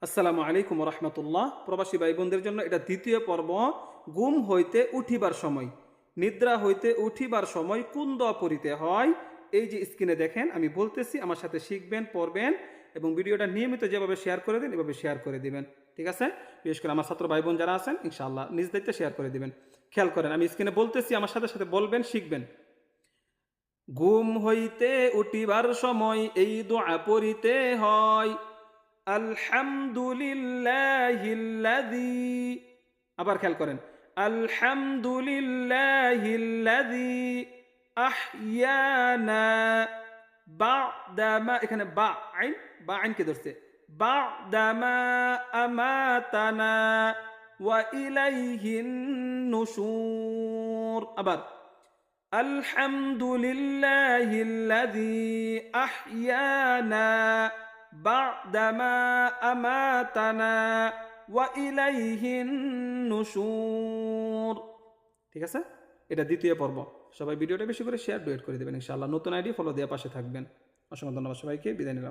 আসসালামু আলাইকুম রহমতুল্লাহ। প্রবাসী ভাই বোনদের জন্য এটা দ্বিতীয় পর্ব। ঘুম হইতে উঠিবার সময়, নিদ্রা হইতে উঠিবার সময় কোন দোয়া পড়িতে হয়। এই যে স্ক্রিনে দেখেন, আমি বলতেছি, আমার সাথে শিখবেন, পড়বেন এবং ভিডিওটা নিয়মিত যেভাবে শেয়ার করে দিন এভাবে শেয়ার করে দিবেন। ঠিক আছে? বিশেষ করে আমার ছাত্র ভাই বোন যারা আছেন, ইনশাআল্লাহ নিজ দায়িত্বে শেয়ার করে দিবেন। খেয়াল করেন, আমি স্ক্রিনে বলতেছি, আমার সাথে সাথে বলবেন, শিখবেন। ঘুম হইতে উঠিবার সময় এই দোয়া পড়িতে হয়। আলহামদুলিল্লাহিল্লাযী, আবার খেয়াল করেন, আলহামদুলিল্লাহিল্লাযী আহইয়ানা বা'দামা, এখানে বা আইন কে ধরছে, বা'দামা আমাতানা ওয়া ইলাইহিন নুশুর। আবার আলহামদুলিল্লাহিল্লাযী আহইয়ানা বা'দামা আমাতানা ওয়া ইলাইহিন নুশুর। ঠিক আছে? এটা দ্বিতীয় পর্ব। সবাই ভিডিওটা বেশি করে শেয়ার, ডুয়েট করে দেবেন ইনশাআল্লাহ। নতুন আইডি ফলো দিয়ে পাশে থাকবেন। অসংখ্য ধন্যবাদ সবাইকে, বিদায় নিলাম।